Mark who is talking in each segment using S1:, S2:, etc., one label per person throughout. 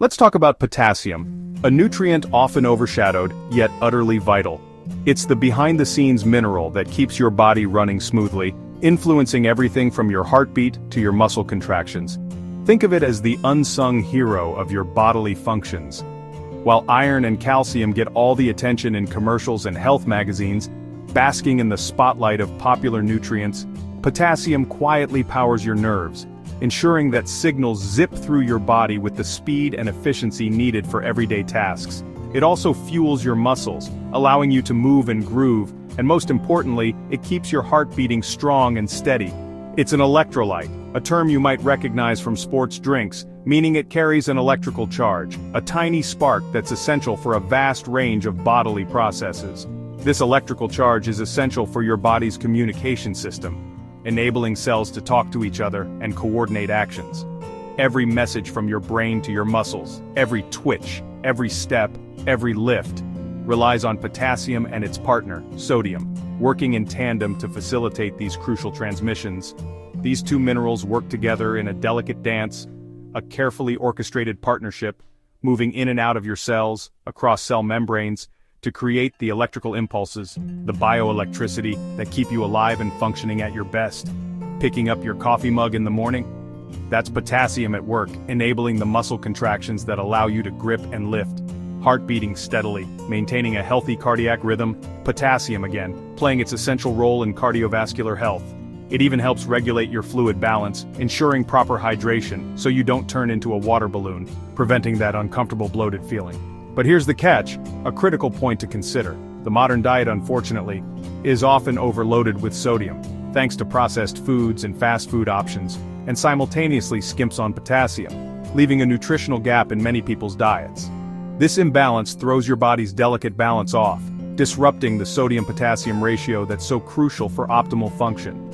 S1: Let's talk about potassium, a nutrient often overshadowed, yet utterly vital. It's the behind-the-scenes mineral that keeps your body running smoothly, influencing everything from your heartbeat to your muscle contractions. Think of it as the unsung hero of your bodily functions. While iron and calcium get all the attention in commercials and health magazines, basking in the spotlight of popular nutrients, potassium quietly powers your nerves, ensuring that signals zip through your body with the speed and efficiency needed for everyday tasks. It also fuels your muscles, allowing you to move and groove, and most importantly, it keeps your heart beating strong and steady. It's an electrolyte, a term you might recognize from sports drinks, meaning it carries an electrical charge, a tiny spark that's essential for a vast range of bodily processes. This electrical charge is essential for your body's communication system, enabling cells to talk to each other and coordinate actions. Every message from your brain to your muscles, every twitch, every step, every lift, relies on potassium and its partner, sodium, working in tandem to facilitate these crucial transmissions. These two minerals work together in a delicate dance, a carefully orchestrated partnership, moving in and out of your cells, across cell membranes, to create the electrical impulses, the bioelectricity that keep you alive and functioning at your best. Picking up your coffee mug in the morning? That's potassium at work, enabling the muscle contractions that allow you to grip and lift. Heart beating steadily, maintaining a healthy cardiac rhythm, potassium again, playing its essential role in cardiovascular health. It even helps regulate your fluid balance, ensuring proper hydration so you don't turn into a water balloon, preventing that uncomfortable bloated feeling. But here's the catch, a critical point to consider. The modern diet, unfortunately, is often overloaded with sodium, thanks to processed foods and fast food options, and simultaneously skimps on potassium, leaving a nutritional gap in many people's diets. This imbalance throws your body's delicate balance off, disrupting the sodium-potassium ratio that's so crucial for optimal function.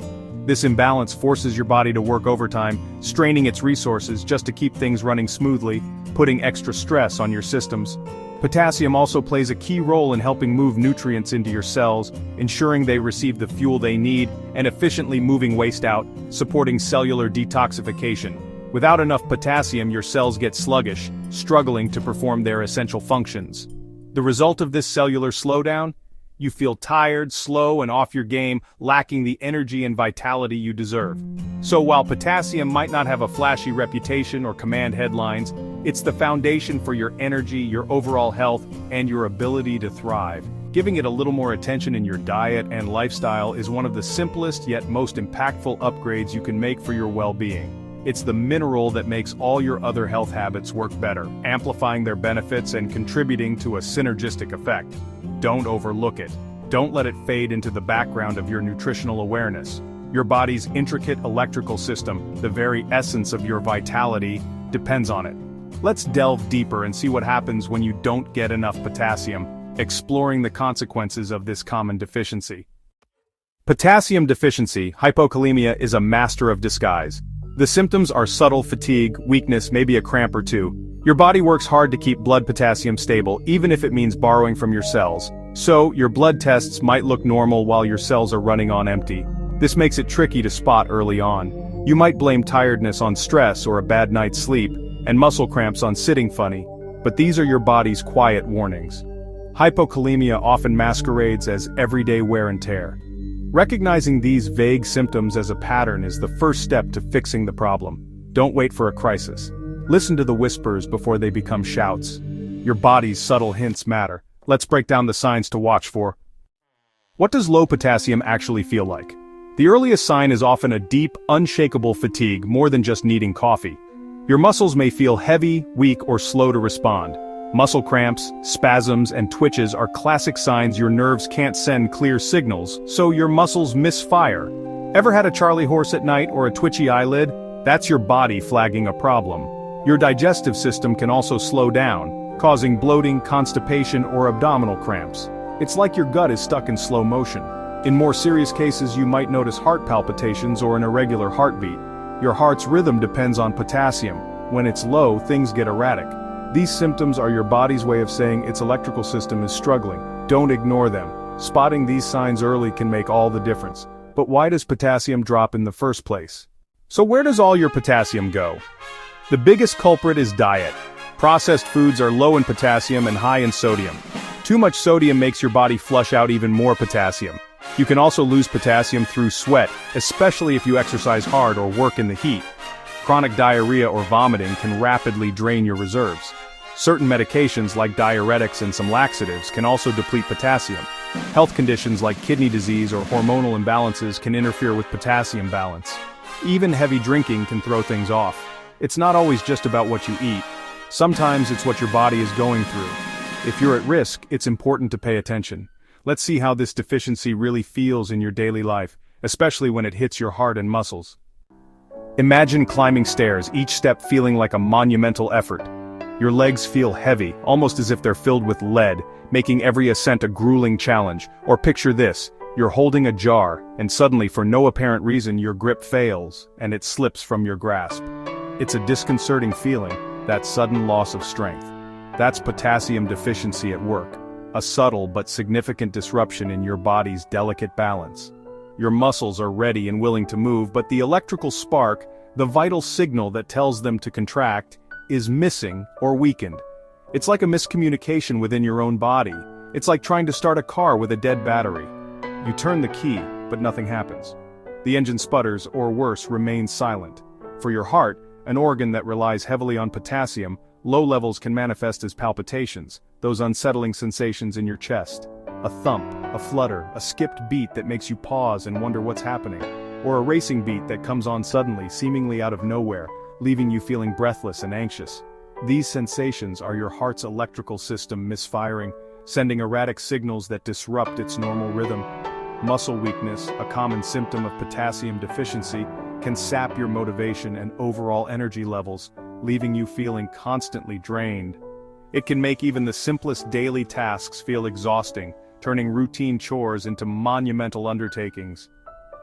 S1: This imbalance forces your body to work overtime, straining its resources just to keep things running smoothly, putting extra stress on your systems. Potassium also plays a key role in helping move nutrients into your cells, ensuring they receive the fuel they need, and efficiently moving waste out, supporting cellular detoxification. Without enough potassium, your cells get sluggish, struggling to perform their essential functions. The result of this cellular slowdown? You feel tired, slow, and off your game, lacking the energy and vitality you deserve. So while potassium might not have a flashy reputation or command headlines, it's the foundation for your energy, your overall health, and your ability to thrive. Giving it a little more attention in your diet and lifestyle is one of the simplest yet most impactful upgrades you can make for your well-being. It's the mineral that makes all your other health habits work better, amplifying their benefits and contributing to a synergistic effect. Don't overlook it. Don't let it fade into the background of your nutritional awareness. Your body's intricate electrical system, the very essence of your vitality, depends on it. Let's delve deeper and see what happens when you don't get enough potassium, exploring the consequences of this common deficiency. Potassium deficiency, hypokalemia, is a master of disguise. The symptoms are subtle fatigue, weakness, maybe a cramp or two. Your body works hard to keep blood potassium stable, even if it means borrowing from your cells. So, your blood tests might look normal while your cells are running on empty. This makes it tricky to spot early on. You might blame tiredness on stress or a bad night's sleep, and muscle cramps on sitting funny, but these are your body's quiet warnings. Hypokalemia often masquerades as everyday wear and tear. Recognizing these vague symptoms as a pattern is the first step to fixing the problem. Don't wait for a crisis. Listen to the whispers before they become shouts. Your body's subtle hints matter. Let's break down the signs to watch for. What does low potassium actually feel like? The earliest sign is often a deep, unshakable fatigue more than just needing coffee. Your muscles may feel heavy, weak, or slow to respond. Muscle cramps, spasms, and twitches are classic signs your nerves can't send clear signals, so your muscles misfire. Ever had a Charlie horse at night or a twitchy eyelid? That's your body flagging a problem. Your digestive system can also slow down, causing bloating, constipation, or abdominal cramps. It's like your gut is stuck in slow motion. In more serious cases, you might notice heart palpitations or an irregular heartbeat. Your heart's rhythm depends on potassium. When it's low, things get erratic. These symptoms are your body's way of saying its electrical system is struggling. Don't ignore them. Spotting these signs early can make all the difference. But why does potassium drop in the first place? So where does all your potassium go? The biggest culprit is diet. Processed foods are low in potassium and high in sodium. Too much sodium makes your body flush out even more potassium. You can also lose potassium through sweat, especially if you exercise hard or work in the heat. Chronic diarrhea or vomiting can rapidly drain your reserves. Certain medications like diuretics and some laxatives can also deplete potassium. Health conditions like kidney disease or hormonal imbalances can interfere with potassium balance. Even heavy drinking can throw things off. It's not always just about what you eat. Sometimes it's what your body is going through. If you're at risk, it's important to pay attention. Let's see how this deficiency really feels in your daily life, especially when it hits your heart and muscles. Imagine climbing stairs, each step feeling like a monumental effort. Your legs feel heavy, almost as if they're filled with lead, making every ascent a grueling challenge. Or picture this, you're holding a jar, and suddenly for no apparent reason your grip fails, and it slips from your grasp. It's a disconcerting feeling, that sudden loss of strength. That's potassium deficiency at work, a subtle but significant disruption in your body's delicate balance. Your muscles are ready and willing to move, but the electrical spark, the vital signal that tells them to contract, is missing or weakened. It's like a miscommunication within your own body. It's like trying to start a car with a dead battery. You turn the key, but nothing happens. The engine sputters, or worse, remains silent. For your heart, an organ that relies heavily on potassium, low levels can manifest as palpitations, those unsettling sensations in your chest. A thump, a flutter, a skipped beat that makes you pause and wonder what's happening. Or a racing beat that comes on suddenly, seemingly out of nowhere, leaving you feeling breathless and anxious. These sensations are your heart's electrical system misfiring, sending erratic signals that disrupt its normal rhythm. Muscle weakness, a common symptom of potassium deficiency, can sap your motivation and overall energy levels, leaving you feeling constantly drained. It can make even the simplest daily tasks feel exhausting, turning routine chores into monumental undertakings.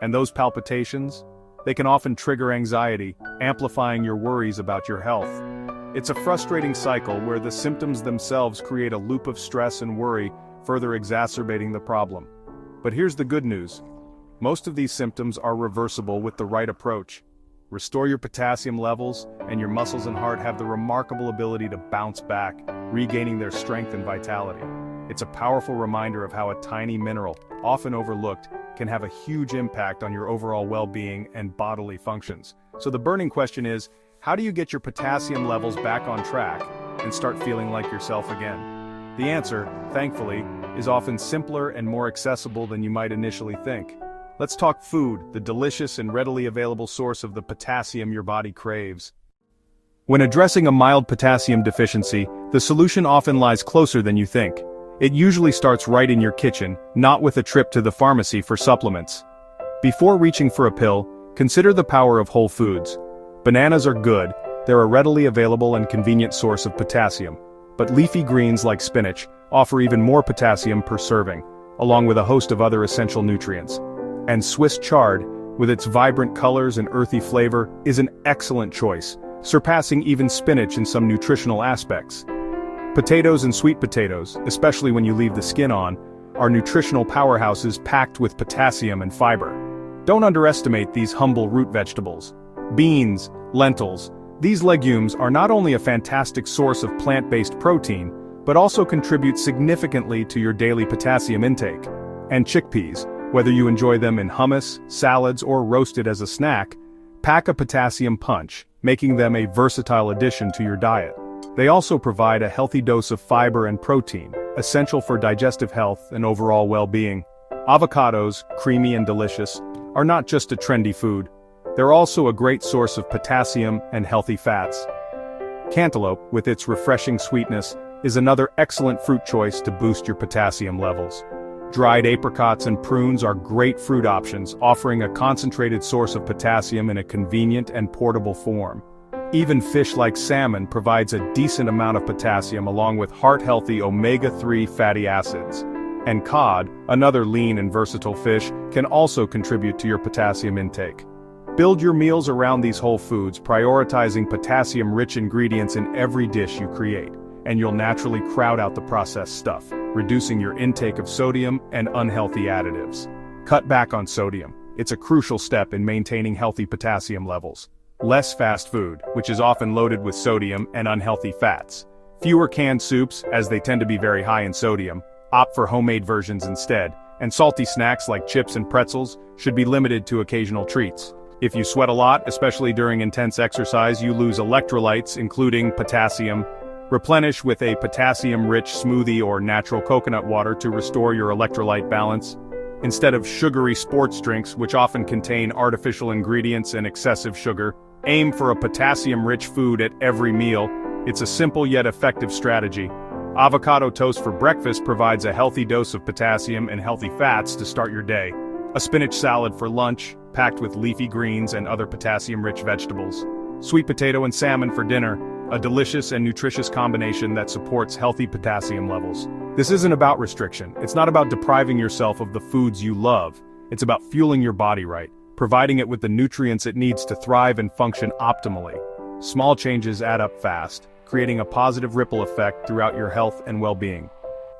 S1: And those palpitations? They can often trigger anxiety, amplifying your worries about your health. It's a frustrating cycle where the symptoms themselves create a loop of stress and worry, further exacerbating the problem. But here's the good news. Most of these symptoms are reversible with the right approach. Restore your potassium levels, and your muscles and heart have the remarkable ability to bounce back, regaining their strength and vitality. It's a powerful reminder of how a tiny mineral, often overlooked, can have a huge impact on your overall well-being and bodily functions. So the burning question is, how do you get your potassium levels back on track and start feeling like yourself again? The answer, thankfully, is often simpler and more accessible than you might initially think. Let's talk food, the delicious and readily available source of the potassium your body craves. When addressing a mild potassium deficiency, the solution often lies closer than you think. It usually starts right in your kitchen, not with a trip to the pharmacy for supplements. Before reaching for a pill, consider the power of whole foods. Bananas are good, they're a readily available and convenient source of potassium. But leafy greens like spinach offer even more potassium per serving, along with a host of other essential nutrients. And Swiss chard, with its vibrant colors and earthy flavor, is an excellent choice, surpassing even spinach in some nutritional aspects. Potatoes and sweet potatoes, especially when you leave the skin on, are nutritional powerhouses packed with potassium and fiber. Don't underestimate these humble root vegetables. Beans, lentils, these legumes are not only a fantastic source of plant-based protein, but also contribute significantly to your daily potassium intake. And chickpeas, whether you enjoy them in hummus, salads, or roasted as a snack, pack a potassium punch, making them a versatile addition to your diet. They also provide a healthy dose of fiber and protein, essential for digestive health and overall well-being. Avocados, creamy and delicious, are not just a trendy food. They're also a great source of potassium and healthy fats. Cantaloupe, with its refreshing sweetness, is another excellent fruit choice to boost your potassium levels. Dried apricots and prunes are great fruit options, offering a concentrated source of potassium in a convenient and portable form. Even fish like salmon provides a decent amount of potassium along with heart-healthy omega-3 fatty acids. And cod, another lean and versatile fish, can also contribute to your potassium intake. Build your meals around these whole foods, prioritizing potassium-rich ingredients in every dish you create, and you'll naturally crowd out the processed stuff, reducing your intake of sodium and unhealthy additives. Cut back on sodium. It's a crucial step in maintaining healthy potassium levels. Less fast food, which is often loaded with sodium and unhealthy fats. Fewer canned soups, as they tend to be very high in sodium. Opt for homemade versions instead. And salty snacks like chips and pretzels should be limited to occasional treats. If you sweat a lot, especially during intense exercise, you lose electrolytes, including potassium. Replenish with a potassium-rich smoothie or natural coconut water to restore your electrolyte balance. Instead of sugary sports drinks, which often contain artificial ingredients and excessive sugar, aim for a potassium-rich food at every meal. It's a simple yet effective strategy. Avocado toast for breakfast provides a healthy dose of potassium and healthy fats to start your day. A spinach salad for lunch, packed with leafy greens and other potassium-rich vegetables. Sweet potato and salmon for dinner, a delicious and nutritious combination that supports healthy potassium levels. This isn't about restriction. It's not about depriving yourself of the foods you love. It's about fueling your body right, providing it with the nutrients it needs to thrive and function optimally. Small changes add up fast, creating a positive ripple effect throughout your health and well-being.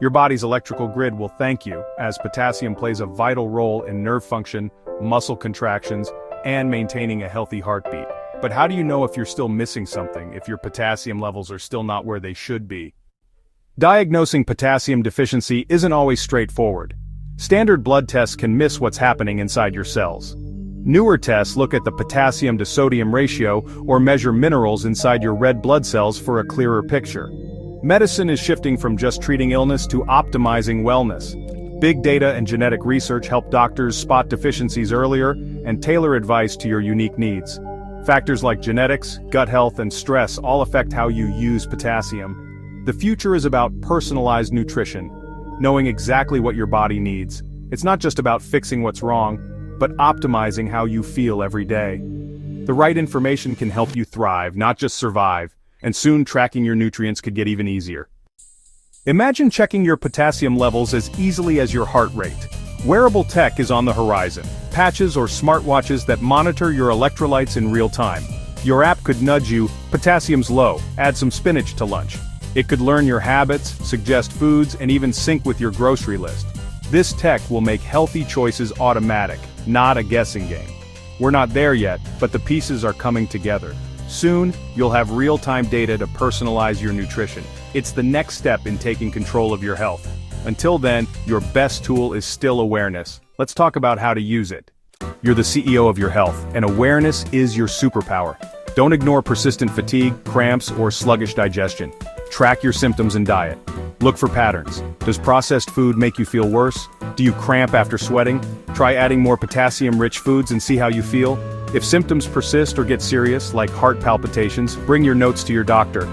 S1: Your body's electrical grid will thank you, as potassium plays a vital role in nerve function, muscle contractions, and maintaining a healthy heartbeat. But how do you know if you're still missing something, if your potassium levels are still not where they should be? Diagnosing potassium deficiency isn't always straightforward. Standard blood tests can miss what's happening inside your cells. Newer tests look at the potassium to sodium ratio or measure minerals inside your red blood cells for a clearer picture. Medicine is shifting from just treating illness to optimizing wellness. Big data and genetic research help doctors spot deficiencies earlier and tailor advice to your unique needs. Factors like genetics, gut health, and stress all affect how you use potassium. The future is about personalized nutrition, knowing exactly what your body needs. It's not just about fixing what's wrong, but optimizing how you feel every day. The right information can help you thrive, not just survive, and soon tracking your nutrients could get even easier. Imagine checking your potassium levels as easily as your heart rate. Wearable tech is on the horizon. Patches or smartwatches that monitor your electrolytes in real time. Your app could nudge you, potassium's low, add some spinach to lunch. It could learn your habits, suggest foods, and even sync with your grocery list. This tech will make healthy choices automatic, not a guessing game. We're not there yet, but the pieces are coming together. Soon, you'll have real-time data to personalize your nutrition. It's the next step in taking control of your health. Until then, your best tool is still awareness. Let's talk about how to use it. You're the CEO of your health, and awareness is your superpower. Don't ignore persistent fatigue, cramps, or sluggish digestion. Track your symptoms and diet. Look for patterns. Does processed food make you feel worse? Do you cramp after sweating? Try adding more potassium-rich foods and see how you feel. If symptoms persist or get serious, like heart palpitations, bring your notes to your doctor.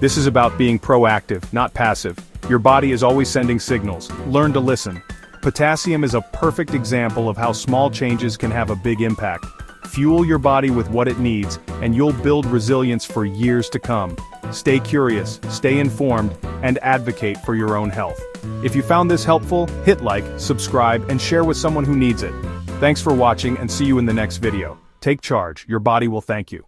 S1: This is about being proactive, not passive. Your body is always sending signals. Learn to listen. Potassium is a perfect example of how small changes can have a big impact. Fuel your body with what it needs, and you'll build resilience for years to come. Stay curious, stay informed, and advocate for your own health. If you found this helpful, hit like, subscribe, and share with someone who needs it. Thanks for watching, and see you in the next video. Take charge, your body will thank you.